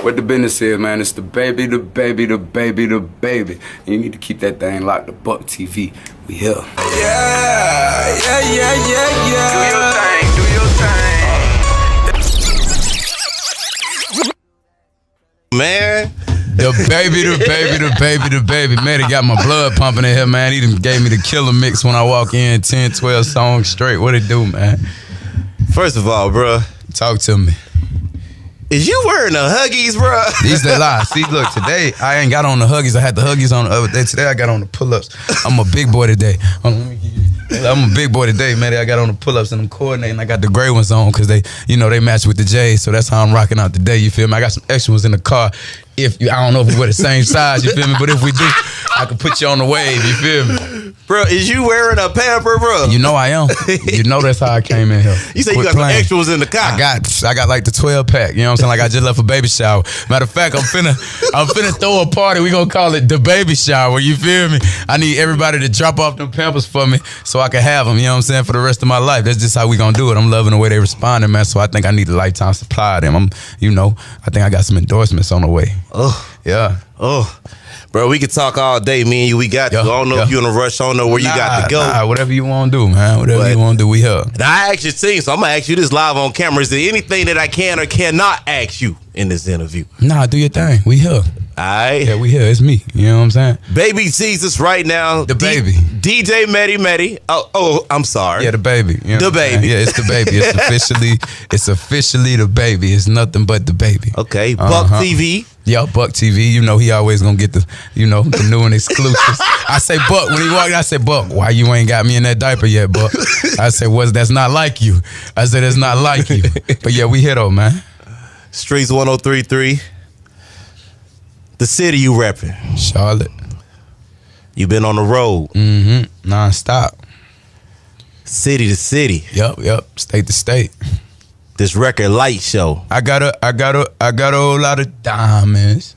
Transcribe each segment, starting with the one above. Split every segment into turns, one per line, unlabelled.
What the business is, man, it's the baby, the baby, the baby, the baby. And you need to keep that thing locked to Buck TV. We here. Yeah. Do your thing, do your thing.
Man.
The baby, the baby, the baby, the baby. Man, he got my blood pumping in here, man. He done gave me the killer mix when I walk in, 10, 12 songs straight. What it do, man?
First of all, bro.
Talk to me.
Is you wearing the Huggies, bro?
These they lie. See, look, today I ain't got on the Huggies. I had the Huggies on the other day. Today I got on the pull-ups. I'm a big boy today. Hold on, let me give you. I'm a big boy today, man. I got on the pull-ups and I'm coordinating. I got the gray ones on because they, they match with the J's. So that's how I'm rocking out today. You feel me? I got some extra ones in the car. I don't know if we wear the same size. You feel me? But if we do, I can put you on the wave. You feel me?
Bro, is you wearing a pamper, bro?
You know I am. You know that's how I came in here.
You said you got some extras in the car.
I got like the 12 pack. You know what I'm saying? Like I just left a baby shower. Matter of fact, I'm finna throw a party. We gonna call it the baby shower. You feel me? I need everybody to drop off them pampers for me so I can have them. You know what I'm saying? For the rest of my life. That's just how we gonna do it. I'm loving the way they responding, man. So I think I need a lifetime supply of them. I think I got some endorsements on the way.
Oh.
Yeah.
Oh. Bro, we could talk all day, me and you. We got to. I don't know if you're in a rush. I don't know where you got to go.
Nah, whatever you want to do, man. Whatever you want to do, we here.
Now, I asked your team, so I'm going to ask you this live on camera. Is there anything that I can or cannot ask you in this interview?
Nah, do your thing. We here.
All right.
Yeah, we here. It's me. You know what I'm saying?
Baby Jesus right now.
The baby.
DJ Medi. Oh, I'm sorry.
Yeah, the baby. You know
the baby.
Yeah, it's the baby. It's officially the baby. It's nothing but the baby.
Okay. Buck TV.
Yeah, Buck TV. He always gonna get the new and exclusives. I say, Buck, when he walked in, I said, Buck, why you ain't got me in that diaper yet, Buck? I said, that's not like you. I said, it's not like you. But yeah, we here though, man.
Streets 1033. The city you repping.
Charlotte.
You been on the road.
Mm-hmm. Non-stop.
City to city.
Yep. State to state.
This record light show.
I got a whole lot of diamonds.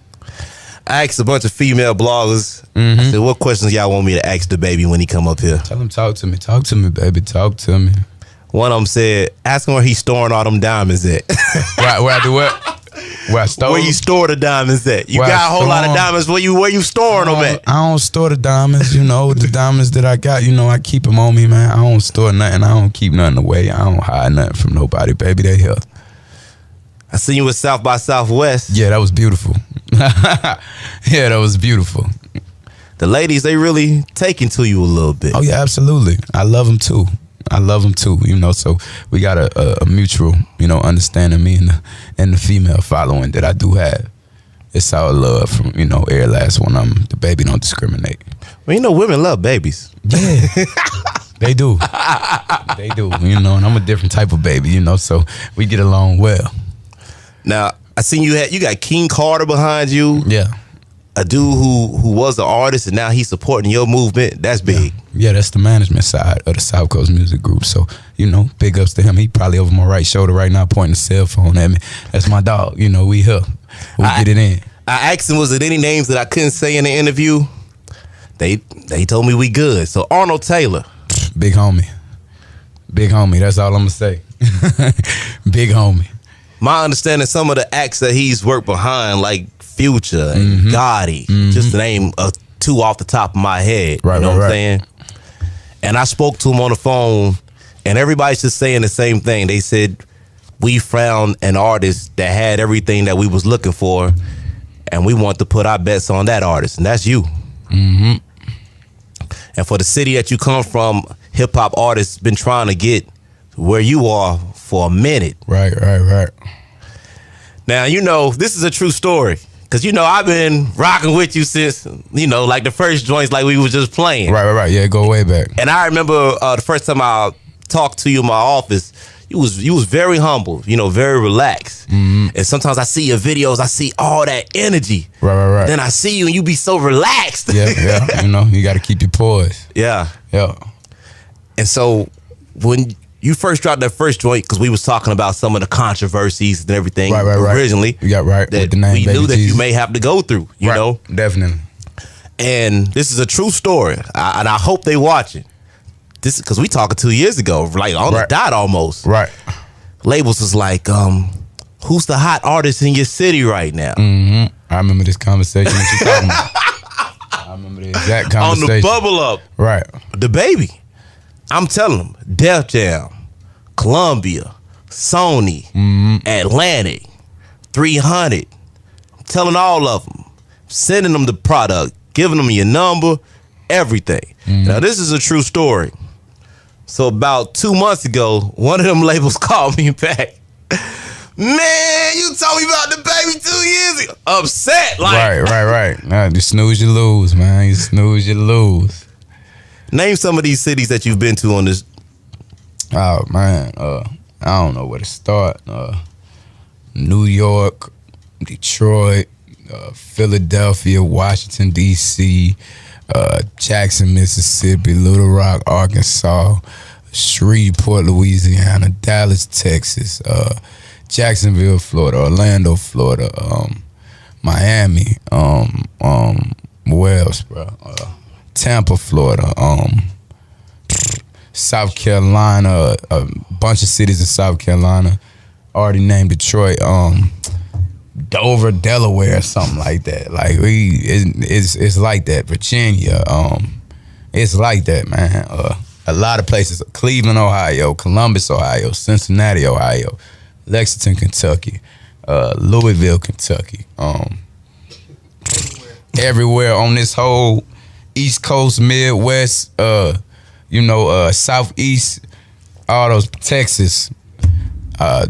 I asked a bunch of female bloggers. I said, what questions y'all want me to ask the baby when he come up here?
Tell him, talk to me. Talk to me, baby. Talk to me.
One of them said, ask him where he's storing all them diamonds at.
Where I do what? Where I store?
Where you store the diamonds at? You got a whole lot of diamonds. Where you storing them at?
I don't store the diamonds. The diamonds that I got. I keep them on me, man. I don't store nothing. I don't keep nothing away. I don't hide nothing from nobody, baby. They here.
I seen you at South by Southwest.
Yeah, that was beautiful. Yeah, that was beautiful.
The ladies, they really taking to you a little bit.
Oh yeah, absolutely. I love them too. So we got a mutual, understanding, me and the female following that I do have. It's our love from, every last one of them. The baby don't discriminate.
Well, women love babies.
Yeah, they do. They do, and I'm a different type of baby, so we get along well.
Now, I seen you got King Carter behind you.
Yeah.
A dude who was an artist and now he's supporting your movement. That's big.
Yeah, that's the management side of the South Coast Music Group. So, big ups to him. He probably over my right shoulder right now pointing the cell phone at me. That's my dog. We here. We get it in.
I asked him, was it any names that I couldn't say in the interview? They told me we good. So Arnold Taylor.
Big homie. That's all I'm going to say. Big homie.
My understanding, some of the acts that he's worked behind, like Future and Gotti, just to name two off the top of my head.
Right,
what I'm saying? And I spoke to him on the phone, and everybody's just saying the same thing. They said, we found an artist that had everything that we was looking for, and we want to put our bets on that artist, and that's you. And for the city that you come from, hip-hop artists been trying to get where you are for a minute.
Right.
Now, this is a true story. Because, I've been rocking with you since, like the first joints like we was just playing.
Right. Yeah, go way back.
And I remember the first time I talked to you in my office, you was very humble, very relaxed. And sometimes I see your videos, I see all that energy.
Right.
Then I see you and you be so relaxed.
Yeah. You got to keep your poise.
Yeah.
Yeah.
And so when you first dropped that first joint, because we was talking about some of the controversies and everything originally.
Yeah, right.
That
with the name
we
Baby
knew that
Jesus.
you may have to go through, you know?
Definitely.
And this is a true story. And I hope they watching. This because we talking 2 years ago, like on the dot almost.
Right.
Labels was like, who's the hot artist in your city right now?
Mm-hmm. I remember this conversation that you talking about. I remember the exact conversation.
On the bubble up.
Right.
The baby. I'm telling them, Def Jam, Columbia, Sony, Atlantic, 300. I'm telling all of them, sending them the product, giving them your number, everything. Now, this is a true story. So about 2 months ago, one of them labels called me back. Man, you told me about the baby 2 years ago. Upset, like.
Right. Nah, you snooze, you lose, man. You snooze, you lose.
Name some of these cities that you've been to on this.
Oh, man. I don't know where to start. New York, Detroit, Philadelphia, Washington, D.C., Jackson, Mississippi, Little Rock, Arkansas, Shreveport, Louisiana, Dallas, Texas, Jacksonville, Florida, Orlando, Florida, Miami, where else, bro? Tampa, Florida, South Carolina, a bunch of cities in South Carolina. Already named Detroit, Dover, Delaware, or something like that. Like it's like that. Virginia, it's like that, man. A lot of places: Cleveland, Ohio; Columbus, Ohio; Cincinnati, Ohio; Lexington, Kentucky; Louisville, Kentucky. Everywhere on this whole East Coast, Midwest, Southeast, all those Texas,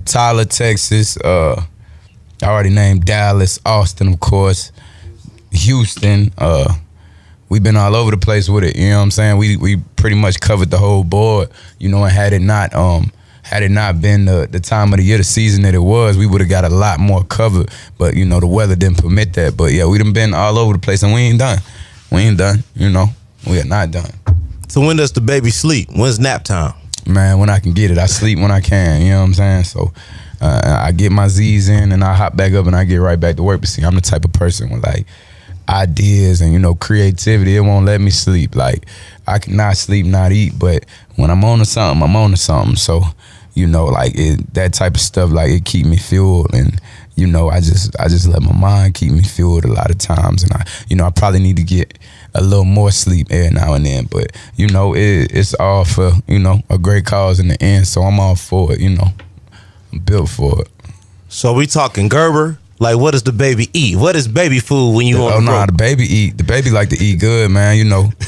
Tyler, Texas. I already named Dallas, Austin, of course, Houston. We've been all over the place with it. You know what I'm saying? We pretty much covered the whole board. And had it not been the time of the year, the season that it was, we would have got a lot more covered. But the weather didn't permit that. But yeah, we done been all over the place, and we ain't done. We ain't done. We are not done.
So when does the baby sleep? When's nap time?
Man, when I can get it, I sleep when I can. You know what I'm saying? So. I get my Z's in and I hop back up and I get right back to work. But see, I'm the type of person with like ideas and creativity. It won't let me sleep. Like I cannot sleep, not eat. But when I'm on to something, I'm on to something. So that type of stuff, like it keep me fueled. And I just let my mind keep me fueled a lot of times. And I probably need to get a little more sleep every now and then. But it's all for a great cause in the end. So I'm all for it. I'm built for it.
So we talking Gerber? Like, what does the baby eat? What is baby food when you on the road?
The baby eat. The baby like to eat good, man.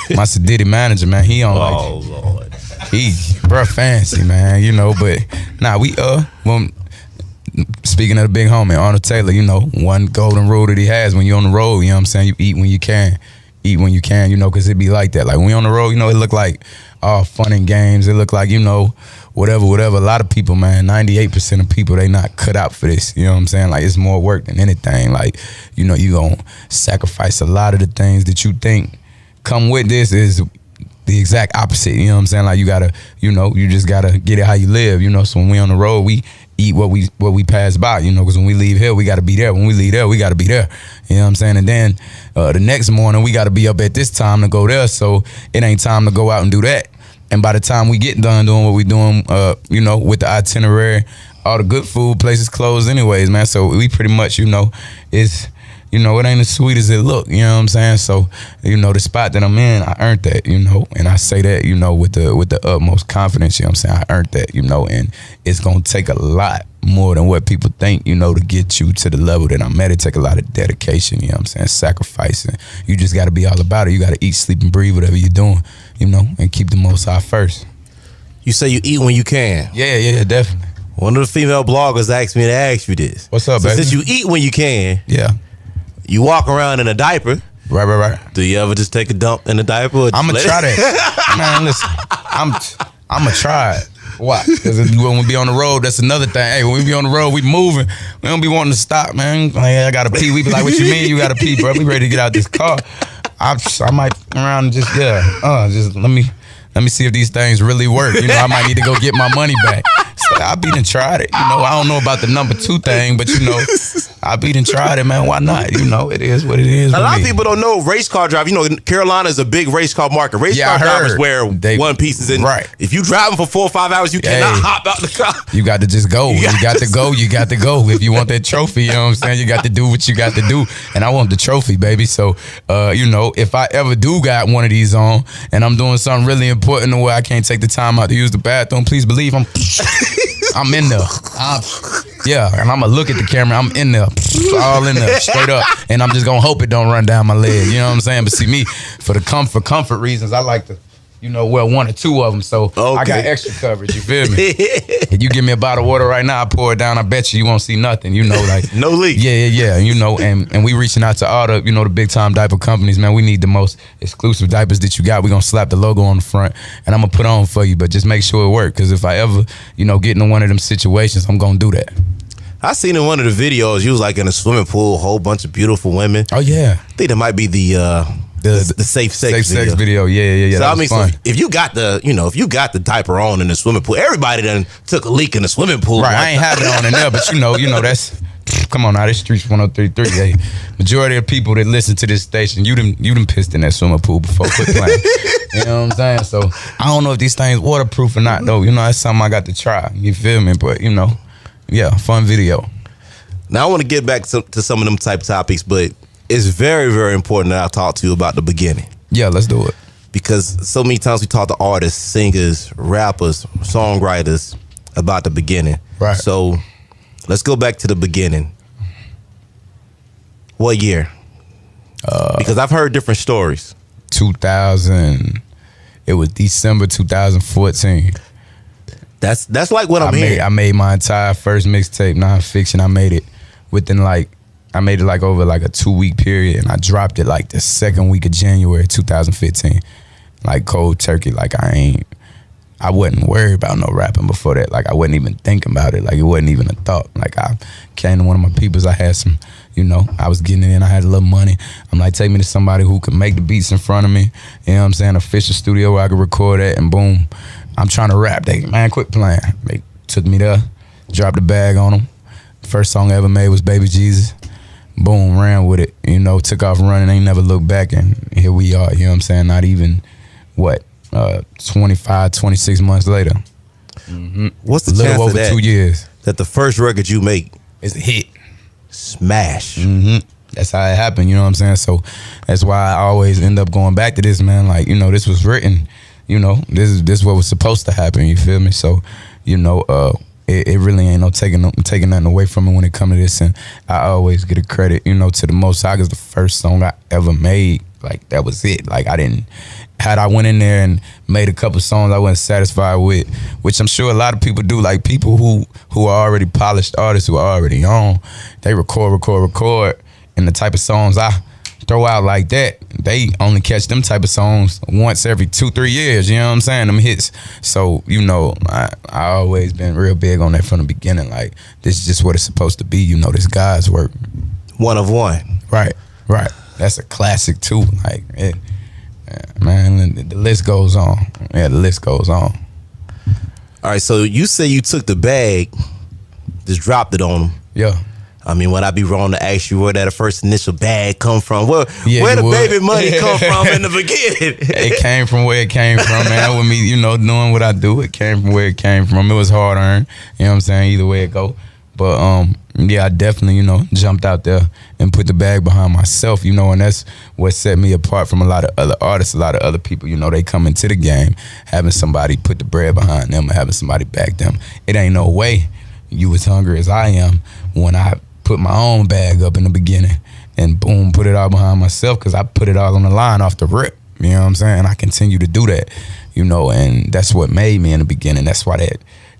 My Sadiddy manager, man, he on like.
Oh Lord.
He, bruh, fancy, man. But we well, speaking of the big homie, Arnold Taylor, one golden rule that he has when you're on the road, you know what I'm saying? You eat when you can. Eat when you can, because it be like that. Like when we on the road, it look like all fun and games. It look like, whatever. A lot of people, man, 98% of people, they not cut out for this. You know what I'm saying? Like it's more work than anything. Like, you gonna sacrifice a lot of the things that you think come with this is the exact opposite. You know what I'm saying? Like you gotta, you just gotta get it how you live. So when we on the road, we eat what we pass by, because when we leave here, we gotta be there. When we leave there, we gotta be there. You know what I'm saying? And then the next morning, we gotta be up at this time to go there. So it ain't time to go out and do that. And by the time we get done doing what we doing, with the itinerary, all the good food places closed anyways, man. So we pretty much, it's, it ain't as sweet as it look. You know what I'm saying? So, the spot that I'm in, I earned that, and I say that, with the utmost confidence. You know what I'm saying? I earned that, and it's gonna take a lot more than what people think, to get you to the level that I'm at. It take a lot of dedication, you know what I'm saying? Sacrificing. You just gotta be all about it. You gotta eat, sleep, and breathe whatever you're doing, and keep the Most High first.
You say you eat when you can.
Yeah, definitely.
One of the female bloggers asked me to ask you this.
What's up, baby?
Since you eat when you can,
yeah,
you walk around in a diaper.
Right.
Do you ever just take a dump in a diaper?
I'm gonna try that. Man, listen, I'm gonna try it. Why? Because when we be on the road, that's another thing. Hey, when we be on the road, we moving. We don't be wanting to stop, man. Like, I gotta pee. We be like, what you mean you gotta pee, bro? We ready to get out this car. I might around and just let me see if these things really work. I might need to go get my money back. I be done tried it. You know, I don't know about the number 2 thing, but you know, I be done tried it, man. Why not? You know, it is what it is.
A lot of people don't know race car drive. You know, Carolina is a big race car market. Race car drivers wear one pieces, and if you driving for 4 or 5 hours, you cannot hop out the car.
You got to just go. You got to go. You got to go. If you want that trophy, you know what I'm saying? You got to do what you got to do. And I want the trophy, baby. So, you know, if I ever do got one of these on and I'm doing something really important where I can't take the time out to use the bathroom, please believe I'm in there. And I'm going to look at the camera. I'm in there. All in there. Straight up. And I'm just going to hope it don't run down my leg. You know what I'm saying? But see, me, for the comfort reasons, I like to, you know, well, 1 or 2 of them. So I got extra coverage. You feel me? If you give me a bottle of water right now, I pour it down. I bet you won't see nothing. You know, like
no leak.
Yeah. You know, and we reaching out to all the, you know, the big time diaper companies, man. We need the most exclusive diapers that you got. We gonna slap the logo on the front, and I'm gonna put on for you. But just make sure it work, because if I ever, you know, get into one of them situations, I'm gonna do that.
I seen in one of the videos you was like in a swimming pool, a whole bunch of beautiful women.
Oh yeah.
I think that might be the safe sex
video. Yeah.
So I mean, so if you got the diaper on in the swimming pool, everybody done took a leak in the swimming pool.
Right, I ain't have it on in there, but you know that's. Come on now, this Streets 103.3. Hey, majority of people that listen to this station, you done pissed in that swimming pool before. Quit playing. You know what I'm saying? So I don't know if these things waterproof or not though. You know, that's something I got to try. You feel me? But you know, yeah, fun video.
Now I want to get back to some of them type topics, but it's very, very important that I talk to you about the beginning.
Yeah, let's do it.
Because so many times we talk to artists, singers, rappers, songwriters about the beginning.
Right.
So let's go back to the beginning. What year? Because I've heard different stories.
2000. It was December 2014.
That's like what I'm hearing.
I made my entire first mixtape, nonfiction. I made it over like a 2-week period, and I dropped it like the 2nd week of January 2015. Like cold turkey. Like I wasn't worried about no rapping before that. Like I wasn't even thinking about it. Like it wasn't even a thought. Like I came to one of my peoples. I had some, you know, I was getting it in. I had a little money. I'm like, take me to somebody who could make the beats in front of me. You know what I'm saying? Official studio where I could record at, and boom, I'm trying to rap. They, man, quit playing. They took me there, dropped the bag on them. First song I ever made was Baby Jesus. Boom, ran with it. You know, took off running, ain't never looked back, and here we are. You know what I'm saying? Not even, 25, 26 months later. Mm-hmm.
What's the chance
little over
that,
2 years
that the first record you make
is a hit?
Smash.
Mm-hmm. That's how it happened, you know what I'm saying? So that's why I always end up going back to this, man. Like, you know, this was written, you know, this is what was supposed to happen, you feel me? So, you know, it really ain't no taking nothing away from it when it comes to this, and I always get a credit, you know, to the Most High, 'cause the first song I ever made, like, that was it. Like, had I went in there and made a couple songs I wasn't satisfied with, which I'm sure a lot of people do, like people who are already polished artists, who are already on, they record, and the type of songs I throw out like that, they only catch them type of songs once every 2-3 years, you know what I'm saying, them hits. So, you know, I always been real big on that from the beginning, like, this is just what it's supposed to be, you know, this God's work.
One of one.
Right. That's a classic too, like, man, the list goes on. Yeah, the list goes on.
All right, so you say you took the bag, just dropped it on them.
Yeah.
I mean, would I be wrong to ask you where that first initial bag come from? Where the baby money come from in the beginning?
It came from where it came from, man. With me, you know, doing what I do, it came from where it came from. It was hard earned, you know what I'm saying, either way it go. But yeah, I definitely, you know, jumped out there and put the bag behind myself, you know, and that's what set me apart from a lot of other artists, a lot of other people. You know, they come into the game having somebody put the bread behind them or having somebody back them. It ain't no way you as hungry as I am when I put my own bag up in the beginning and boom, put it all behind myself, because I put it all on the line off the rip. You know what I'm saying? I continue to do that, you know, and that's what made me in the beginning. That's why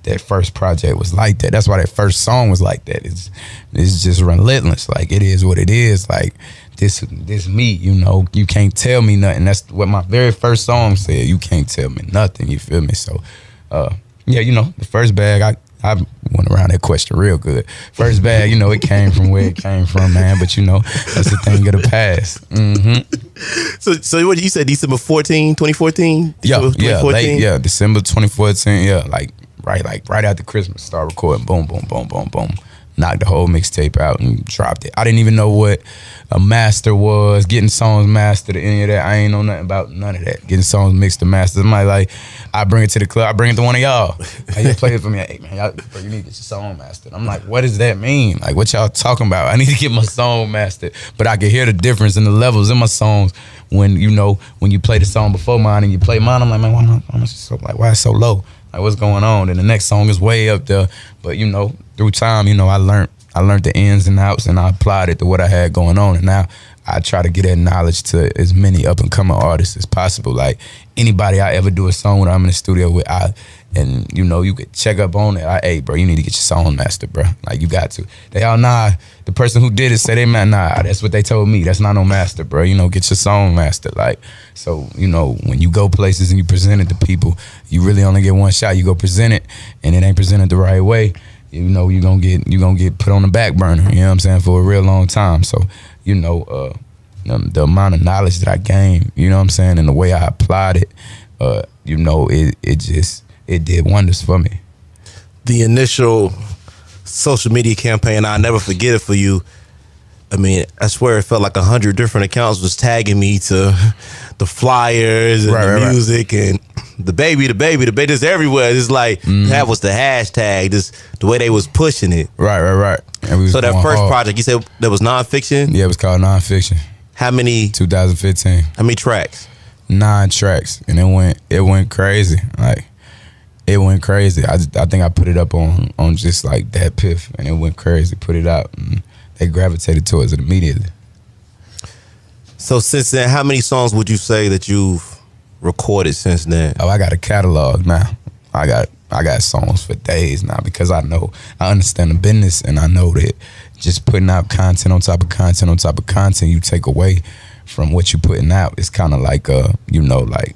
that first project was like that. That's why that first song was like that. It's just relentless. Like, it is what it is. Like, this me, you know. You can't tell me nothing. That's what my very first song said. You can't tell me nothing. You feel me? So, yeah, you know, the first bag, I went around that question real good. First bag, you know, it came from where it came from, man. But, you know, that's the thing of the past. Mm-hmm.
So what you said, December 2014?
Yeah, December 2014, yeah, like right after Christmas, start recording, boom, boom, boom, boom, boom. Knocked the whole mixtape out and dropped it. I didn't even know what a master was, getting songs mastered or any of that. I ain't know nothing about none of that. Getting songs mixed to masters. I'm like, I bring it to the club, I bring it to one of y'all. Hey, you play it for me. Hey man, bro, you need to get your song mastered. I'm like, what does that mean? Like, what y'all talking about? I need to get my song mastered. But I can hear the difference in the levels in my songs when you play the song before mine and you play mine. I'm like, man, why it's so low? Like, what's going on? And the next song is way up there. But through time, I learned the ins and outs, and I applied it to what I had going on. And now I try to get that knowledge to as many up and coming artists as possible. Like anybody I ever do a song with, I'm in the studio with, you could check up on it. Hey, bro, you need to get your song mastered, bro. Like, you got to. They all, nah. The person who did it said, they man, nah, that's what they told me. That's not no master, bro. Get your song mastered. Like, so, when you go places and you present it to people, you really only get one shot. You go present it, and it ain't presented the right way. You're gonna get put on the back burner. You know what I'm saying, for a real long time. So, the amount of knowledge that I gained, you know what I'm saying, and the way I applied it, it did wonders for me.
The initial social media campaign, I'll never forget it for you. I mean, I swear it felt like 100 different accounts was tagging me to the flyers and the music and the baby, just everywhere. It's like, that was the hashtag, just the way they was pushing it.
Right.
So that first project, you said that was nonfiction?
Yeah, it was called Nonfiction.
How many?
2015.
How many tracks?
9 tracks, and it went crazy. Like, it went crazy. I think I put it up on just like that piff, and it went crazy. Put it out, and they gravitated towards it immediately.
So since then, how many songs would you say that you've recorded since then?
Oh, I got a catalog now. I got songs for days now, because I understand the business, and I know that just putting out content on top of content on top of content, you take away from what you're putting out. It's kind of like like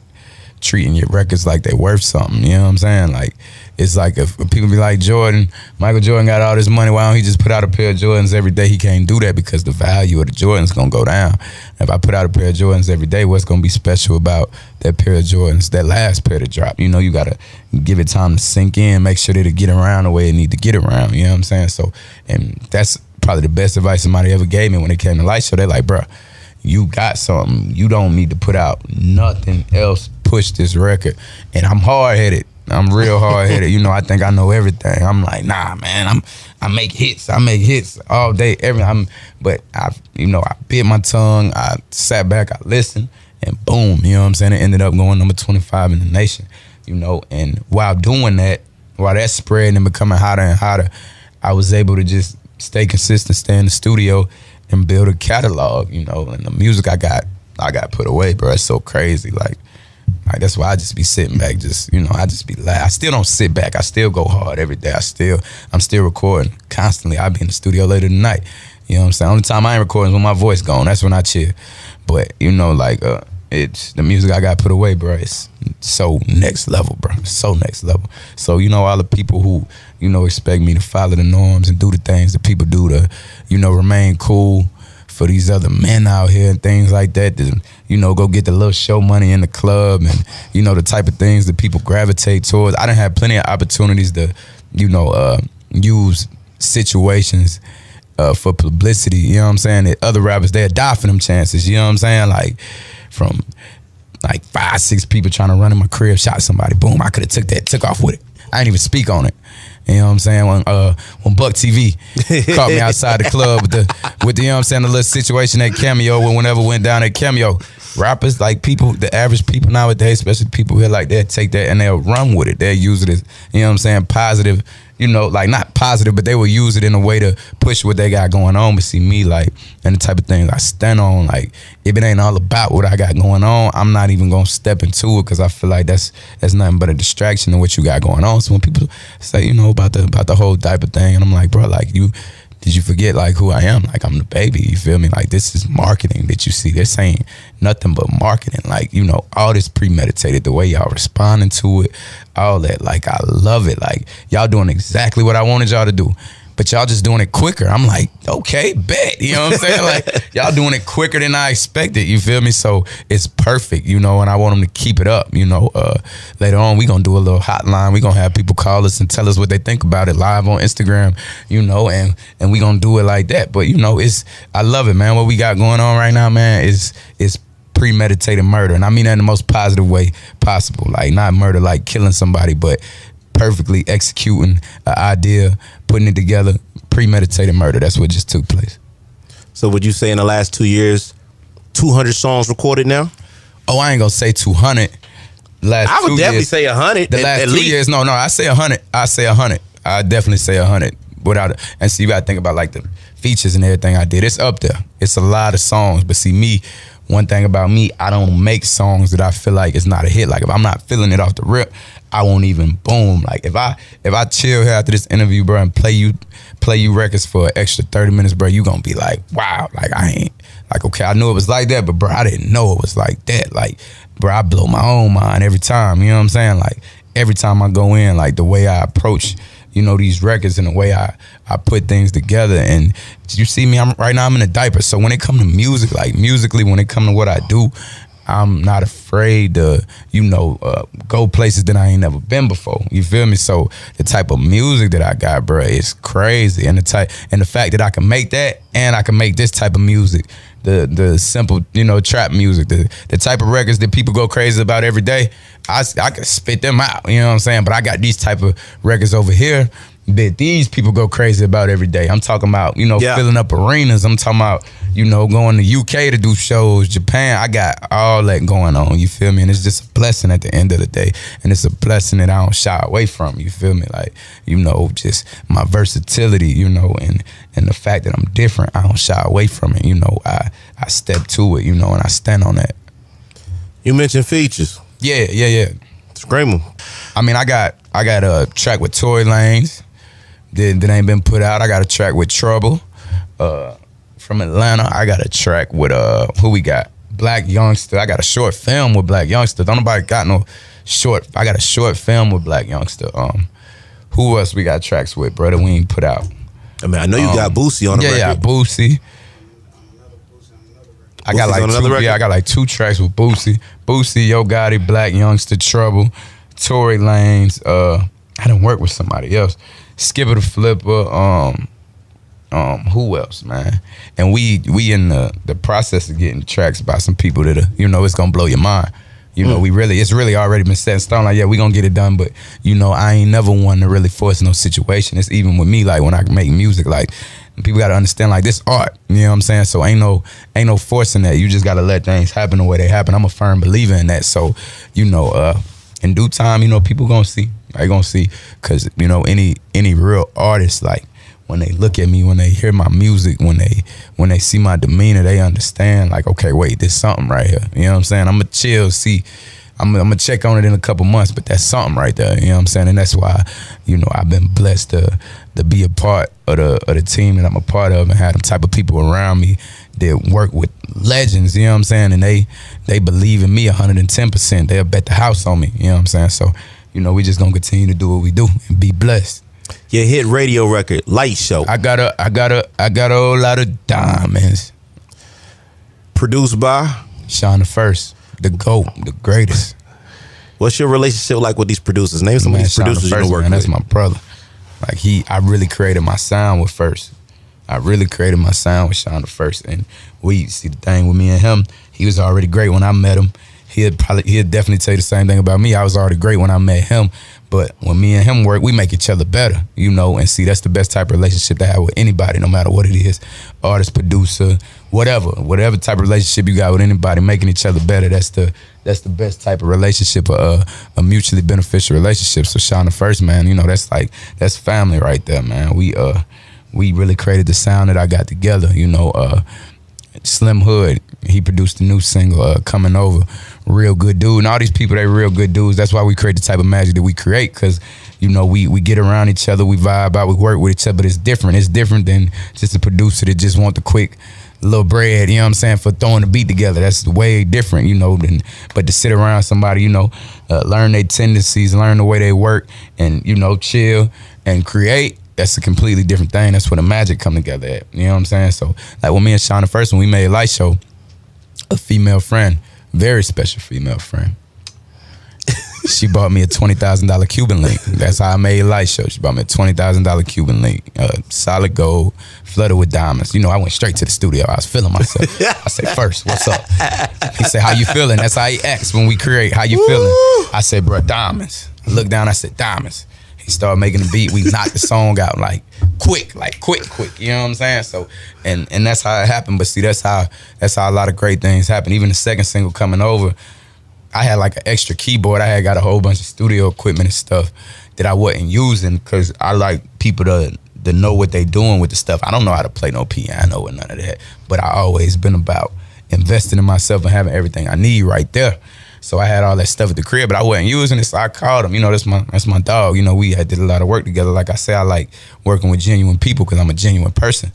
treating your records like they worth something. You know what I'm saying? Like, it's like if people be like, Michael Jordan got all this money, why don't he just put out a pair of Jordans every day? He can't do that because the value of the Jordans gonna go down. If I put out a pair of Jordans every day, what's gonna be special about that pair of Jordans, that last pair to drop? You gotta give it time to sink in, make sure that it get around the way it need to get around. You know what I'm saying? So, and that's probably the best advice somebody ever gave me when it came to Light Show. They're like, bro, you got something. You don't need to put out nothing else. Push this record. And I'm hard-headed. I'm real hard-headed. I think I know everything. I'm like, nah, man, I make hits. I make hits all day, but I bit my tongue. I sat back, I listened, and boom, you know what I'm saying? It ended up going number 25 in the nation, and while doing that, while that spreading and becoming hotter and hotter, I was able to just stay consistent, stay in the studio, and build a catalog, and the music I got put away, bro. It's so crazy. Like, that's why I just be sitting back, I just be like, I still don't sit back. I still go hard every day. I'm still recording constantly. I be in the studio later tonight. You know what I'm saying? Only time I ain't recording is when my voice gone. That's when I chill. But, it's the music I got put away, bro. It's so next level, bro. It's so next level. So, all the people who, expect me to follow the norms and do the things that people do to, remain cool for these other men out here and things like that, go get the little show money in the club and, the type of things that people gravitate towards. I done had plenty of opportunities to, use situations for publicity, you know what I'm saying? That other rappers, they'll die for them chances, you know what I'm saying? Like, from 5-6 people trying to run in my crib, shot somebody, boom, I could have took off with it. I didn't even speak on it. You know what I'm saying? When Buck TV caught me outside the club with the you know what I'm saying, the little situation at Cameo, whenever went down at Cameo, rappers, like people, the average people nowadays, especially people here, like, they'll take that and they'll run with it. They'll use it as, you know what I'm saying, positive, not positive, but they will use it in a way to push what they got going on. But see me, like, and the type of things I stand on, like, if it ain't all about what I got going on, I'm not even gonna step into it, because I feel like that's nothing but a distraction of what you got going on. So when people say, about the whole diaper thing, and I'm like, bro, like, did you forget, like, who I am? Like, I'm the baby, you feel me? Like, this is marketing that you see. They're saying nothing but marketing. Like, all this premeditated, the way y'all responding to it, all that. Like, I love it. Like, y'all doing exactly what I wanted y'all to do. but y'all just doing it quicker. I'm like, okay, bet. You know what I'm saying? Like, y'all doing it quicker than I expected. You feel me? So it's perfect, you know, and I want them to keep it up, you know. Later on, we going to do a little hotline. We going to have people call us and tell us what they think about it live on Instagram, you know, and we going to do it like that. But, you know, I love it, man. What we got going on right now, man, is premeditated murder. And I mean that in the most positive way possible. Like, not murder like killing somebody, but perfectly executing an idea, putting it together, premeditated murder. That's what just took place.
So would you say in the last 2 years, 200 songs recorded now?
Oh, I ain't gonna say 200.
I would definitely say 100.
The last 2 years, no, I say 100. I say 100. I definitely say 100 without it. And see, you gotta think about like the features and everything I did. It's up there. It's a lot of songs. But see, me, one thing about me, I don't make songs that I feel like it's not a hit. Like if I'm not feeling it off the rip, I won't even boom. Like if I chill here after this interview, bro, and play you records for an extra 30 minutes, bro, you gonna be like, wow, like I ain't like, okay, I knew it was like that, but bro, I didn't know it was like that. Like, bro, I blow my own mind every time. You know what I'm saying? Like every time I go in, like the way I approach, you know, these records and the way I put things together. And you see me, right now I'm in a diaper. So when it come to music, like musically, when it come to what I do, I'm not afraid to, you know, go places that I ain't never been before. You feel me? So the type of music that I got, bro, is crazy. And the fact that I can make that and I can make this type of music, the simple, you know, trap music, the type of records that people go crazy about every day, I can spit them out. You know what I'm saying? But I got these type of records over here that these people go crazy about every day. I'm talking about, you know, filling up arenas. I'm talking about, you know, going to UK to do shows, Japan. I got all that going on, you feel me? And it's just a blessing at the end of the day. And it's a blessing that I don't shy away from, you feel me? Like, you know, just my versatility, you know, and the fact that I'm different, I don't shy away from it. You know, I step to it, you know, and I stand on that.
You mentioned features.
Yeah.
It's a great one.
I mean, I got a track with Tory Lanez that ain't been put out. I got a track with Trouble from Atlanta. I got a track with who we got? Black Youngster. I got a short film with Black Youngster. Don't nobody got no short. I got a short film with Black Youngster. Who else we got tracks with, brother? We ain't put out.
I mean, I know you got Boosie on the record.
Yeah, Boosie. I got like 2 tracks with Boosie. Boosie, Yo Gotti, Black Youngster, Trouble, Tory Lanez. I done work with somebody else. Skipper the Flipper. Who else, man? And we in the process of getting tracks by some people that are, you know, it's gonna blow your mind. You know, it's really already been set in stone. Like, yeah, we gonna get it done, but you know, I ain't never one to really force no situation. It's even with me, like when I make music, like people gotta understand, like this art. You know what I'm saying? So ain't no forcing that. You just gotta let things happen the way they happen. I'm a firm believer in that. So, you know, in due time, you know, people gonna see. They gonna see, cause you know, any real artist, like when they look at me, when they hear my music, when they see my demeanor, they understand, like, okay, wait, there's something right here. You know what I'm saying? I'm gonna chill, see. I'm gonna check on it in a couple months, but that's something right there. You know what I'm saying? And that's why, you know, I've been blessed to be a part of the team that I'm a part of and have them type of people around me that work with legends. You know what I'm saying? And they believe in me 110%. They'll bet the house on me. You know what I'm saying? So, you know, we just gonna continue to do what we do and be blessed.
Your hit radio record, Light Show.
I got a whole lot of diamonds.
Produced by
Sean the First, the GOAT, the greatest.
What's your relationship like with these producers? Name some of these producers you work with.
That's my brother. Like I really created my sound with First. I really created my sound with Sean the First. And we see the thing with me and him, he was already great when I met him. He'd definitely tell you the same thing about me. I was already great when I met him. But when me and him work, we make each other better, you know. And see, that's the best type of relationship to have with anybody, no matter what it is. Artist, producer, whatever type of relationship you got with anybody, making each other better. That's the best type of relationship, a mutually beneficial relationship. So Sean the First, man, you know, that's family right there, man. We really created the sound that I got together, you know. Slim Hood, he produced the new single, Coming Over. Real good dude. And all these people, they real good dudes. That's why we create the type of magic that we create, because, you know, we get around each other, we vibe out, we work with each other, but it's different. It's different than just a producer that just want the quick little bread, you know what I'm saying, for throwing the beat together. That's way different, you know, but to sit around somebody, you know, learn their tendencies, learn the way they work, and, you know, chill and create. that's a completely different thing. That's where the magic come together at. You know what I'm saying? So like when me and Sean the first one, we made Light Show, a female friend, very special female friend. She bought me a $20,000 Cuban link. That's how I made Light Show. She bought me a $20,000 Cuban link, solid gold, flooded with diamonds. You know, I went straight to the studio. I was feeling myself. I said, first, what's up? He said, how you feeling? That's how he acts when we create. How you feeling? I said, bro, diamonds. I looked down, I said, diamonds. He started making the beat. We knocked the song out like quick. You know what I'm saying? So, and that's how it happened. But see, that's how a lot of great things happen. Even the second single, Coming Over, I had like an extra keyboard. I had got a whole bunch of studio equipment and stuff that I wasn't using because I like people to know what they doing with the stuff. I don't know how to play no piano or none of that, but I always been about investing in myself and having everything I need right there. So I had all that stuff at the crib, but I wasn't using it, so I called him. You know, that's my dog. You know, we had did a lot of work together. Like I say, I like working with genuine people because I'm a genuine person.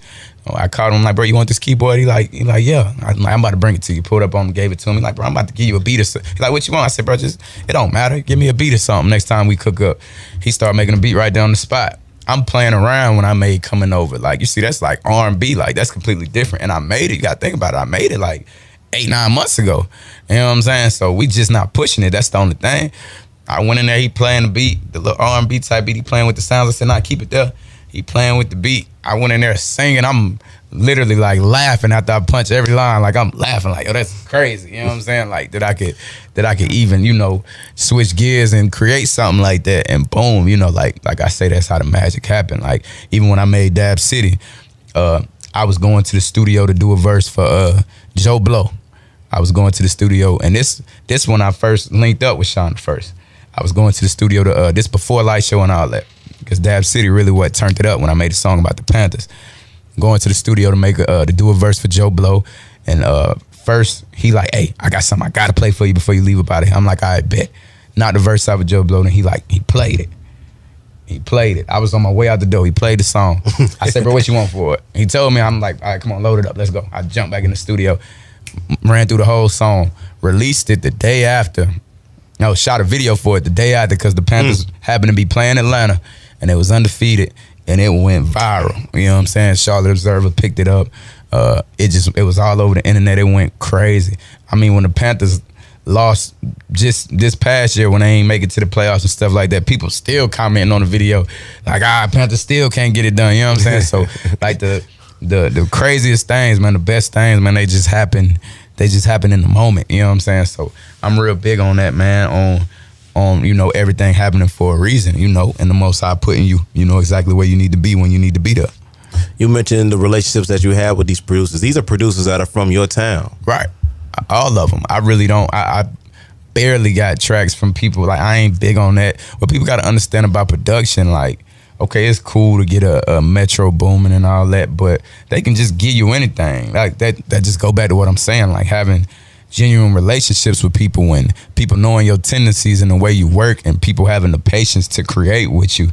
I called him like, bro, you want this keyboard? He like, yeah. I'm about to bring it to you. Pulled up on him, gave it to him. He like, bro, I'm about to give you a beat or something. He like, what you want? I said, bro, just, it don't matter. Give me a beat or something next time we cook up. He started making a beat right there on the spot. I'm playing around when I made Coming Over. Like, you see, that's like R&B. Like, that's completely different. And I made it. You got to think about it. I made it like 8-9 months ago. You know what I'm saying? So we just not pushing it. That's the only thing. I went in there, he playing the beat, the little R&B type beat, he playing with the sounds. I said, nah, keep it there. He playing with the beat. I went in there singing. I'm literally like laughing after I punch every line. Like I'm laughing like, oh, that's crazy. You know what I'm saying? Like that I could even, you know, switch gears and create something like that. And boom, you know, like I say, that's how the magic happened. Like even when I made Dab City, I was going to the studio to do a verse for Joe Blow. I was going to the studio, and this when I first linked up with Sean first. I was going to the studio to this before Light Show and all that, because Dab City really what turned it up when I made a song about the Panthers. Going to the studio to make to do a verse for Joe Blow, and first he like, hey, I got something I gotta play for you before you leave about it. I'm like, all right, bet. Knocked the verse out with Joe Blow, and he played it. He played it. I was on my way out the door. He played the song. I said, bro, what you want for it? He told me. I'm like, all right, come on, load it up. Let's go. I jumped back in the studio, ran through the whole song, released it the day after. No, shot a video for it the day after because the Panthers happened to be playing Atlanta, and it was undefeated, and it went viral. You know what I'm saying? Charlotte Observer picked it up. It was all over the internet. It went crazy. I mean, when the Panthers lost just this past year when they ain't make it to the playoffs and stuff like that, people still commenting on the video like, Panthers still can't get it done. You know what I'm saying? So like the craziest things, man, the best things, man, they just happen in the moment. You know what I'm saying? So I'm real big on that, man, on you know, everything happening for a reason, you know, and the Most High putting you know exactly where you need to be when you need to be there.
You mentioned the relationships that you have with these producers. These are producers that are from your town.
Right. All of them. I really don't. I barely got tracks from people. Like, I ain't big on that. What people got to understand about production, like, okay, it's cool to get a metro booming and all that, but they can just give you anything. Like, that just go back to what I'm saying, like having genuine relationships with people and people knowing your tendencies and the way you work and people having the patience to create with you.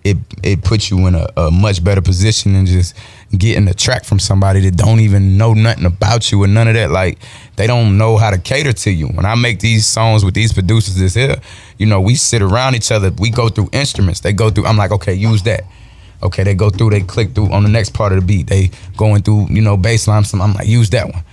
It puts you in a much better position than just getting a track from somebody that don't even know nothing about you or none of that. Like, they don't know how to cater to you. When I make these songs with these producers that's here, you know, we sit around each other. We go through instruments. They go through, I'm like, okay, use that. Okay, they go through, they click through on the next part of the beat. They going through, you know, bass line. I'm like, use that one.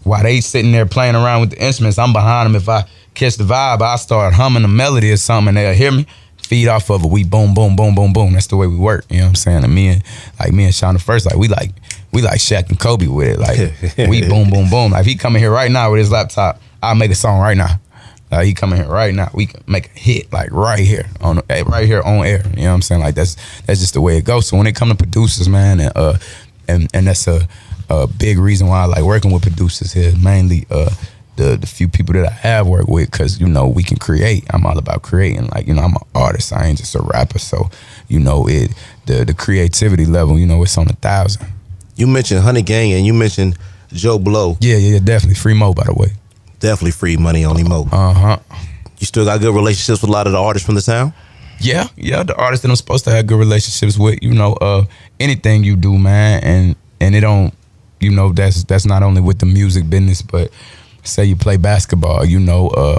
While they sitting there playing around with the instruments, I'm behind them. If I catch the vibe, I start humming a melody or something and they'll hear me. Feed off of it. We boom, boom, boom, boom, boom. That's the way we work. You know what I'm saying? And me and Sean the first, like we like Shaq and Kobe with it. Like we boom, boom, boom. Like if he come in here right now with his laptop, I'll make a song right now. He come in here right now. We can make a hit like right here on air. You know what I'm saying? Like that's just the way it goes. So when it come to producers, man, and that's a big reason why I like working with producers here. Mainly the few people that I have worked with, because, you know, we can create. I'm all about creating. Like, you know, I'm an artist. I ain't just a rapper. So, you know, the creativity level, you know, it's on 1,000.
You mentioned Honey Gang and you mentioned Joe Blow.
Yeah, definitely. Free Mo, by the way.
Definitely free money, only Mo.
Uh-huh. You
still got good relationships with a lot of the artists from the town?
Yeah, the artists that I'm supposed to have good relationships with, you know, anything you do, man, and it don't, you know, that's not only with the music business, but say you play basketball, you know,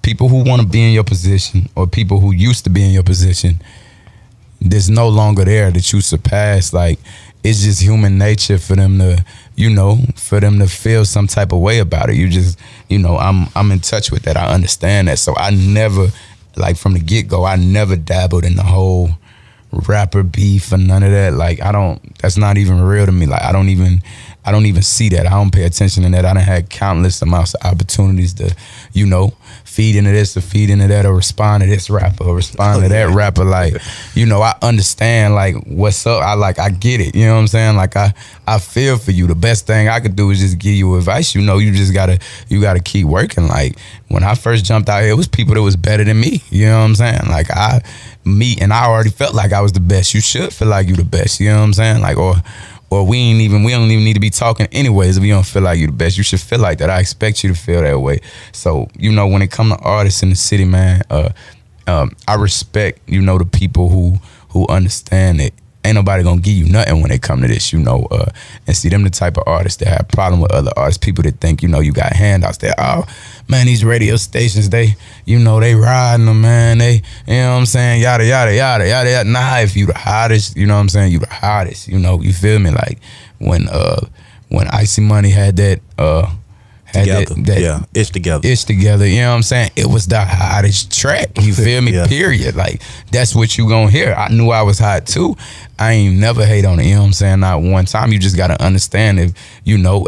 people who want to be in your position or people who used to be in your position, that's no longer there that you surpass. Like, it's just human nature for them to, for them to feel some type of way about it. You just, I'm in touch with that. I understand that. So I never, like, from the get-go, I never dabbled in the whole rapper beef or none of that. Like, that's not even real to me. Like, I don't even see that. I don't pay attention to that. I done had countless amounts of opportunities to, feed into this or feed into that or respond to this rapper or respond to that rapper. Like, I understand, like, what's up. I get it. You know what I'm saying? Like, I feel for you. The best thing I could do is just give you advice. You just gotta keep working. Like, when I first jumped out here, it was people that was better than me. You know what I'm saying? Like, I already felt like I was the best. You should feel like you the best. You know what I'm saying? Like, or we don't even need to be talking anyways if you don't feel like you the best. You should feel like that. I expect you to feel that way. So, when it comes to artists in the city, man, I respect, the people who understand it. Ain't nobody gonna give you nothing when it come to this, and see them the type of artists that have problem with other artists, people that think, you got handouts that, oh man, these radio stations, they riding them, man, they, you know what I'm saying, yada, yada, yada, yada, yada. Nah, if you the hottest, you know what I'm saying, you the hottest, you feel me? Like, when Icy Money had that,
It's Together.
It's Together, you know what I'm saying? It was the hottest track, you feel me?
Yeah.
Period. Like, that's what you gonna hear. I knew I was hot too. I ain't never hate on it, you know what I'm saying? Not one time. You just gotta understand if,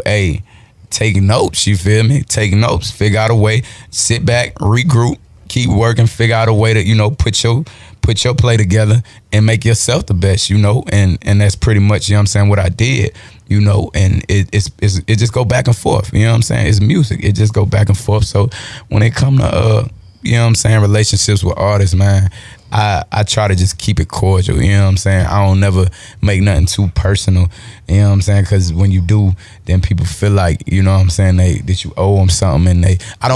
hey, take notes, you feel me? Take notes, figure out a way, sit back, regroup, keep working, figure out a way to, put your play together and make yourself the best, and that's pretty much, you know what I'm saying, what I did. And it just go back and forth. You know what I'm saying? It's music. It just go back and forth. So when it come to you know what I'm saying, relationships with artists, man, I try to just keep it cordial. You know what I'm saying? I don't never make nothing too personal. You know what I'm saying? Because when you do, then people feel like, you know what I'm saying, that you owe them something, and I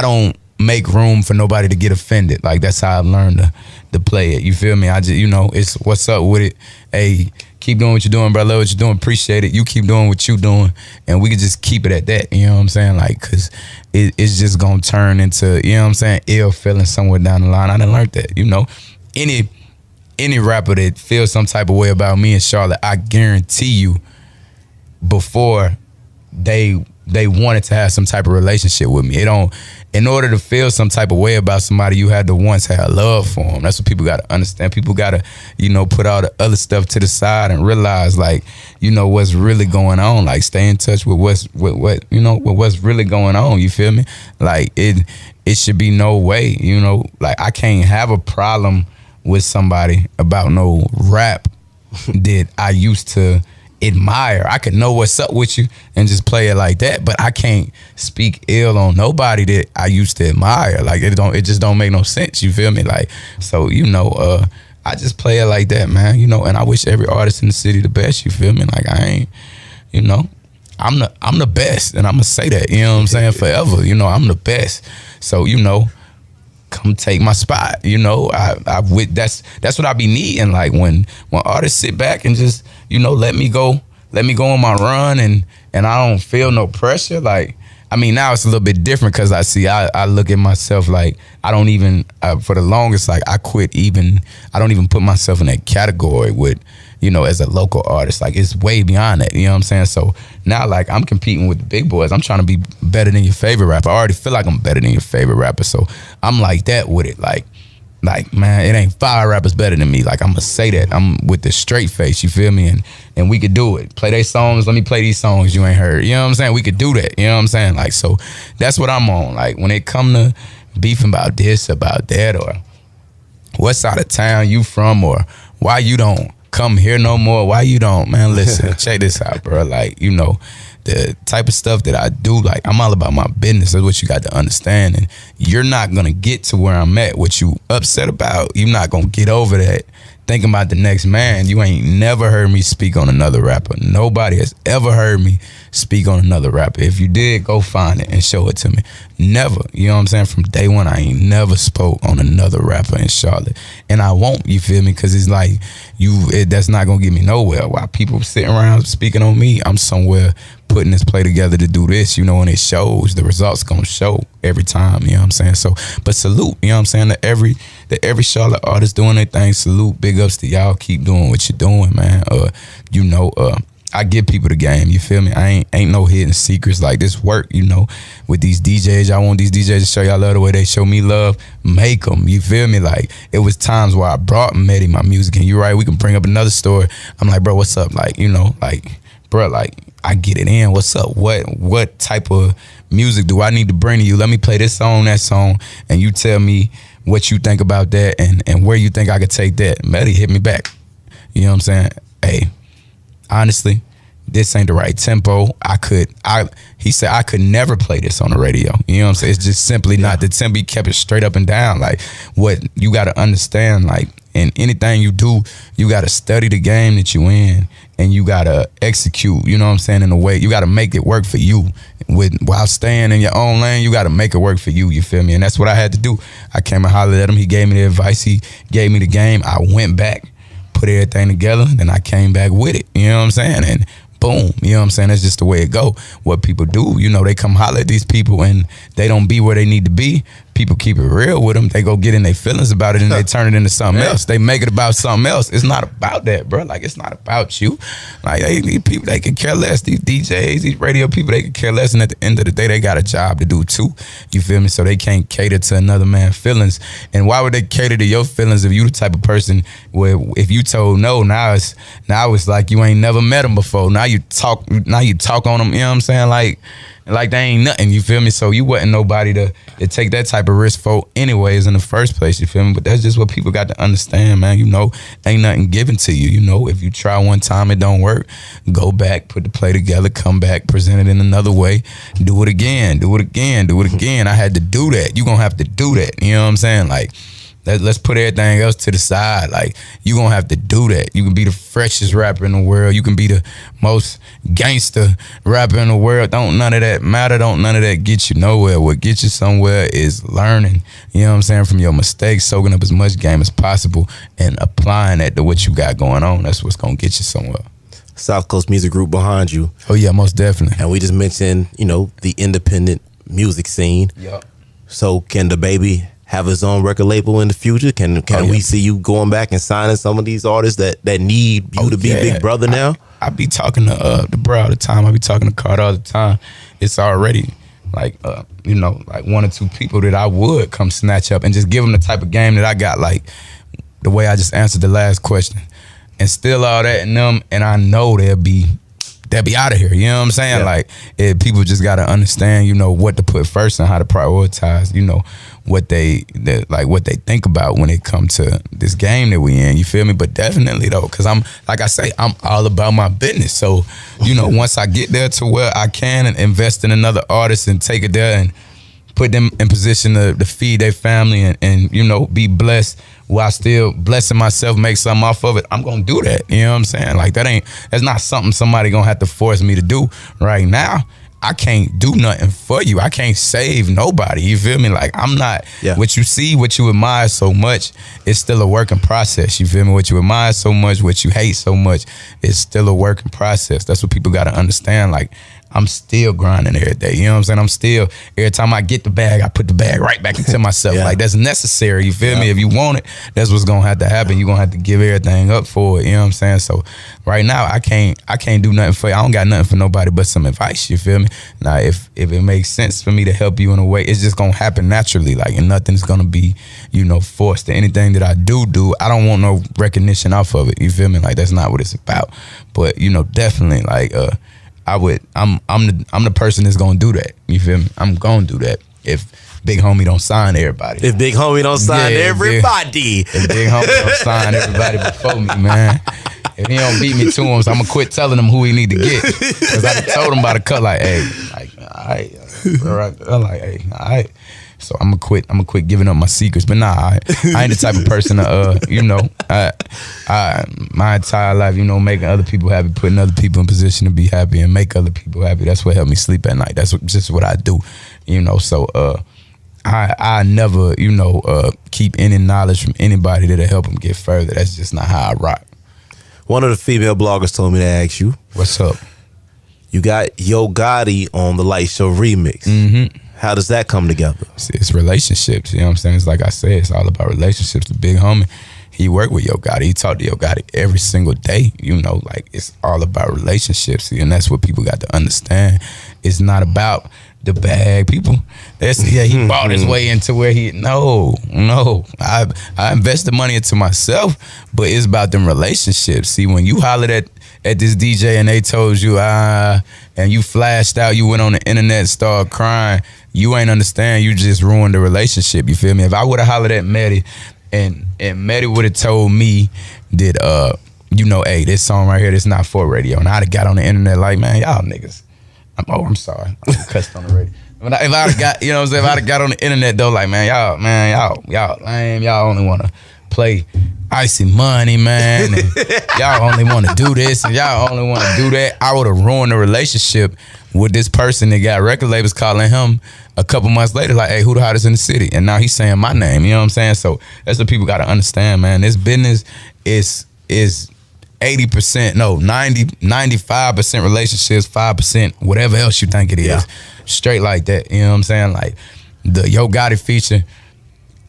don't make room for nobody to get offended. Like, that's how I learned to play it. You feel me? I just, it's what's up with it. Hey, keep doing what you're doing, bro. Love what you're doing. Appreciate it. You keep doing what you're doing, and we can just keep it at that. You know what I'm saying? Like, cause it's just gonna turn into, you know what I'm saying, ill feeling somewhere down the line. I done learned that. Any rapper that feels some type of way about me and Charlotte, I guarantee you, before they wanted to have some type of relationship with me. In order to feel some type of way about somebody, you had to once have love for them. That's what people got to understand. People got to, put all the other stuff to the side and realize, like, what's really going on. Like, stay in touch with what's really going on. You feel me? Like, it should be no way, like, I can't have a problem with somebody about no rap that I used to admire. I could know what's up with you and just play it like that, but I can't speak ill on nobody that I used to admire. Like, it just don't make no sense. You feel me? Like, so I just play it like that, man. And I wish every artist in the city the best. You feel me? Like, I ain't, I'm the best, and I'm gonna say that. You know what I'm saying? Forever. I'm the best. So come take my spot. That's what I be needing. Like, when artists sit back and just, let me go on my run, and I don't feel no pressure. Like, I mean, now it's a little bit different, because I look at myself like, I don't even, for the longest, like, I don't even put myself in that category with, as a local artist. Like, it's way beyond that, you know what I'm saying? So now, like, I'm competing with the big boys. I'm trying to be better than your favorite rapper. I already feel like I'm better than your favorite rapper. So I'm like that with it. Like, man, it ain't 5 rappers better than me. Like, I'm gonna say that. I'm with the straight face, you feel me? And we could do it. Play their songs, let me play these songs you ain't heard. You know what I'm saying? We could do that, you know what I'm saying? Like, so that's what I'm on. Like, when it come to beefing about this, about that, or what side of town you from, or why you don't come here no more, why you don't, man, listen, check this out, bro. Like, the type of stuff that I do, like, I'm all about my business. That's what you got to understand. And you're not gonna get to where I'm at. What you upset about, you're not gonna get over that. Thinking about the next man. You ain't never heard me speak on another rapper. Nobody has ever heard me speak on another rapper. If you did, go find it and show it to me. Never. You know what I'm saying? From day one, I ain't never spoke on another rapper in Charlotte. And I won't, you feel me? Because it's like, that's not going to get me nowhere. While people sitting around speaking on me, I'm somewhere putting this play together to do this, you know, and it shows. The results gonna show every time, you know what I'm saying? So, but salute, you know what I'm saying, to every Charlotte artist doing their thing. Salute, big ups to y'all. Keep doing what you're doing, man. You know, I give people the game, you feel me? I ain't no hidden secrets. Like, this work, you know, with these DJs. I want these DJs to show y'all love the way they show me love. Make them, you feel me? Like, it was times where I brought Medi my music, and you're right, we can bring up another story. I'm like, bro, what's up? Like, you know, like, bro, like, I get it in. What's up? What type of music do I need to bring to you? Let me play this song, that song, and you tell me what you think about that and where you think I could take that. Medi hit me back. You know what I'm saying? Hey, honestly, this ain't the right tempo. He said I could never play this on the radio. You know what I'm saying? It's just simply not the tempo. He kept it straight up and down. Like, what you got to understand, like, in anything you do, you got to study the game that you in, and you got to execute, you know what I'm saying, in a way. You got to make it work for you. While staying in your own lane, you got to make it work for you, you feel me? And that's what I had to do. I came and hollered at him. He gave me the advice. He gave me the game. I went back, put everything together, then I came back with it, you know what I'm saying? And boom, you know what I'm saying? That's just the way it go. What people do, you know, they come holler at these people and they don't be where they need to be. People keep it real with them. They go get in their feelings about it and they turn it into something else. They make it about something else. It's not about that, bro. Like, it's not about you. Like, these people, they can care less. These DJs, these radio people, they can care less. And at the end of the day, they got a job to do too. You feel me? So they can't cater to another man's feelings. And why would they cater to your feelings if you the type of person where if you told no, now it's like you ain't never met them before. Now you talk on them, you know what I'm saying? Like they ain't nothing, you feel me? So you wasn't nobody to take that type of risk for anyways in the first place, you feel me? But that's just what people got to understand, man. You know, ain't nothing given to you. You know, if you try one time, it don't work, go back, put the play together, come back, present it in another way, do it again. I had to do that. You gonna have to do that, you know what I'm saying? Like, let's put everything else to the side. Like, you gonna have to do that. You can be the freshest rapper in the world. You can be the most gangster rapper in the world. Don't none of that matter. Don't none of that get you nowhere. What gets you somewhere is learning, you know what I'm saying, from your mistakes, soaking up as much game as possible and applying that to what you got going on. That's what's gonna get you somewhere.
South Coast Music Group behind you.
Oh yeah, most definitely.
And we just mentioned, you know, the independent music scene.
Yep.
So can the baby have his own record label in the future? Can we see you going back and signing some of these artists that need you to be Big Brother now?
I be talking to the bro all the time. I be talking to Carter all the time. It's already like, you know, like one or two people that I would come snatch up and just give them the type of game that I got, like the way I just answered the last question. And still all that in them, and I know they'll be out of here, you know what I'm saying? Yeah. Like, people just got to understand, you know, what to put first and how to prioritize, you know, what they think about when it comes to this game that we in, you feel me? But definitely though, because I'm all about my business. So, you know, once I get there to where I can and invest in another artist and take it there and put them in position to feed their family and you know, be blessed while still blessing myself, make something off of it, I'm gonna do that. You know what I'm saying? Like, that's not something somebody gonna have to force me to do right now. I can't do nothing for you. I can't save nobody. You feel me? Like, I'm not, what you see, what you admire so much, it's still a working process. You feel me? What you admire so much, what you hate so much, it's still a working process. That's what people gotta understand. Like, I'm still grinding every day. You know what I'm saying? I'm still, every time I get the bag, I put the bag right back into myself. Like, that's necessary. You feel me? If you want it, that's what's gonna have to happen. You're gonna have to give everything up for it. You know what I'm saying? So right now, I can't do nothing for you. I don't got nothing for nobody but some advice. You feel me? Now, if it makes sense for me to help you in a way, it's just gonna happen naturally. Like, and nothing's gonna be, you know, forced to anything that I do. I don't want no recognition off of it. You feel me? Like, that's not what it's about. But, you know, definitely, like, I'm the person that's gonna do that. You feel me? I'm gonna do that if Big Homie don't sign everybody.
If Big Homie don't sign everybody.
If Big Homie don't sign everybody before me, man. If he don't beat me to him, so I'm gonna quit telling him who he need to get. Cause I told him about a cut, like, hey, like, all right, I'm like, hey, all right. So I'm gonna quit giving up my secrets. But nah, I ain't the type of person to, you know, my entire life, you know, making other people happy, putting other people in position to be happy and make other people happy. That's what helped me sleep at night. That's just what I do, you know. So I never, you know, keep any knowledge from anybody that'll help them get further. That's just not how I rock.
One of the female bloggers told me to ask you,
what's up?
You got Yo Gotti on the Light Show remix.
Mm-hmm.
How does that come together?
It's relationships. You know what I'm saying? It's like I said, it's all about relationships. The big homie, he worked with Yo Gotti. He talked to Yo Gotti every single day. You know, like it's all about relationships. And that's what people got to understand. It's not about the bag. People, he bought his way into where no. I invested money into myself, but it's about them relationships. See, when you hollered at this DJ and they told you, and you flashed out, you went on the internet and started crying, you ain't understand, you just ruined the relationship, you feel me? If I would have hollered at Mehdi and Mehdi would have told me that, hey, this song right here, this not for radio, and I'd have got on the internet like, man, y'all niggas, I'm sorry, I cussed on the radio. If I'd have got, you know what I'm saying, if I'd have got on the internet though, like, y'all lame, y'all only want to play Icy Money, man, and y'all only want to do this and y'all only want to do that, I would have ruined the relationship with this person that got record labels calling him a couple months later like, hey, who the hottest in the city? And now he's saying my name, you know what I'm saying? So that's what people got to understand, man. This business is 80%, no, 95% relationships, 5% whatever else you think it is. Yeah. Straight like that, you know what I'm saying? Like the Yo Gotti feature,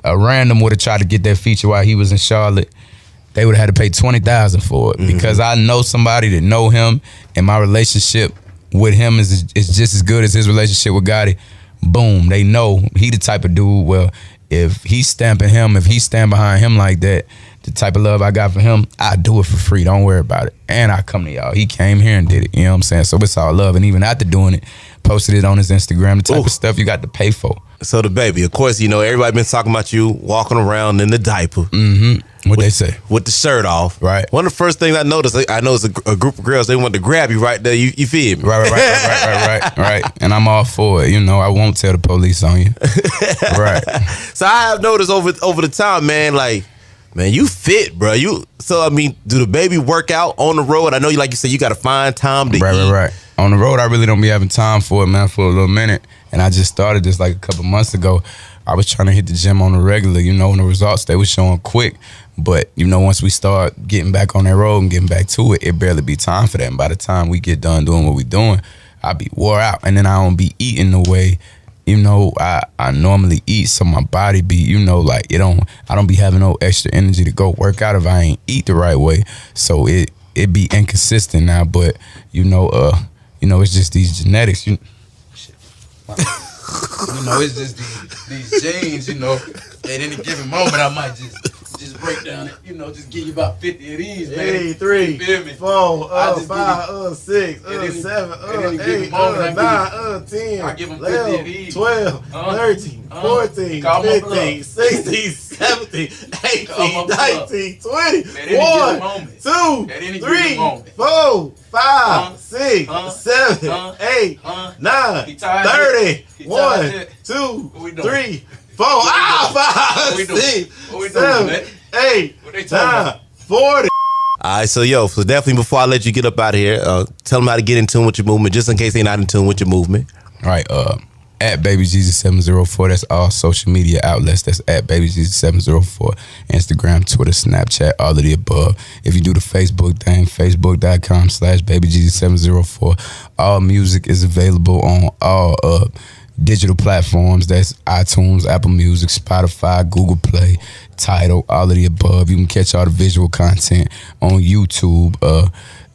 a random would have tried to get that feature while he was in Charlotte. They would have had to pay $20,000 for it because I know somebody that know him and my relationship with him is just as good as his relationship with Gotti. Boom, they know he the type of dude, well, if he's stamping him, if he stand behind him like that, the type of love I got for him, I do it for free. Don't worry about it. And I come to y'all. He came here and did it. You know what I'm saying? So it's all love. And even after doing it, posted it on his Instagram, the type of stuff you got to pay for.
So the baby, of course, everybody been talking about you walking around in the diaper.
What they say? With
the shirt off.
Right.
One of the first things I noticed, I know it's a group of girls, they want to grab you right there. You feel me?
Right. And I'm all for it. I won't tell the police on you. Right.
So I have noticed over the time, man, like, man, you fit, bro. Do the baby work out on the road? I know like you said, you got to find time to eat.
Right. On the road, I really don't be having time for it, man, for a little minute. And I just started this like a couple months ago. I was trying to hit the gym on the regular, and the results, they was showing quick. But, once we start getting back on that road and getting back to it, it barely be time for that. And by the time we get done doing what we doing, I be wore out. And then I don't be eating the way, I normally eat. So my body be, like I don't be having no extra energy to go work out if I ain't eat the right way. So it be inconsistent now. But, it's just these genetics. It's just these genes, at any given moment I might just break down it, just give you about 50 of these, man.
3, 4, 5, 6, 7, 8, 9, 10,
I give them 50 of these.
12, 13, 14, 15, 16, 17, 18, 19, 20, 1, 2, 3, 4, 5, 6, 7, 8, 9, 30, 1, 2, 3, 4, 5, 6, 7, 8, 9, 40. All right, so definitely before I let you get up out of here, tell them how to get in tune with your movement, just in case they're not in tune with your movement.
All right, at BabyJesus704, that's all social media outlets. That's at BabyJesus704, Instagram, Twitter, Snapchat, all of the above. If you do the Facebook thing, facebook.com/BabyJesus704. All music is available on all digital platforms. That's iTunes, Apple Music, Spotify, Google Play, Tidal, all of the above. You can catch all the visual content on YouTube,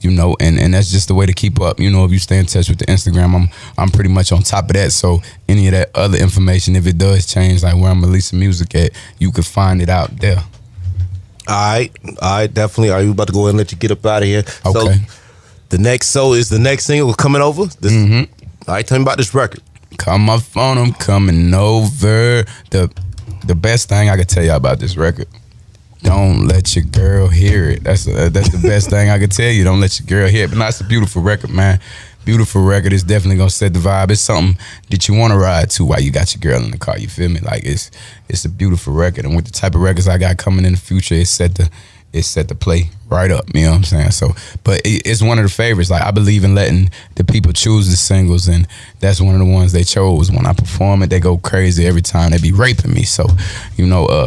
and that's just the way to keep up. If you stay in touch with the Instagram, I'm pretty much on top of that. So any of that other information, if it does change, like where I'm releasing music at, you can find it out there.
All right, definitely. Are you about to go ahead and let you get up out of here?
Okay.
So is the next single coming over? All right, tell me about this record.
Call my phone, I'm coming over. The best thing I could tell y'all about this record, don't let your girl hear it. That's the best thing I could tell you. Don't let your girl hear it. But no, it's a beautiful record, man. Beautiful record. It's definitely gonna set the vibe. It's something that you want to ride to while you got your girl in the car. You feel me? Like it's a beautiful record. And with the type of records I got coming in the future, it's set to play right up. You know what I'm saying? So, but it's one of the favorites. Like I believe in letting the people choose the singles, and that's one of the ones they chose. When I perform it, they go crazy every time. They be raping me. So,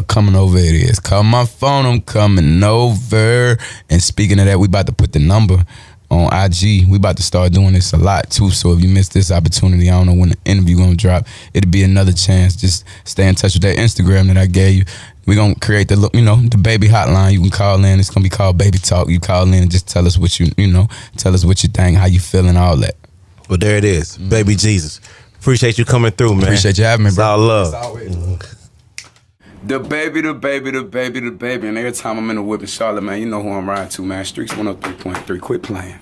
coming over it is. Call my phone, I'm coming over. And speaking of that, we about to put the number on IG. We about to start doing this a lot too. So if you missed this opportunity, I don't know when the interview gonna drop. It'll be another chance. Just stay in touch with that Instagram that I gave you. We gonna create the baby hotline. You can call in. It's gonna be called Baby Talk. You call in and just tell us what tell us what you think, how you feeling, all that.
Well, there it is, Baby Jesus. Appreciate you coming through, man.
Appreciate you having me, bro.
It's all love.
The baby, the baby, the baby, the baby. And every time I'm in the whip in Charlotte, man, you know who I'm riding to, man. Streets 103.3. Quit playing.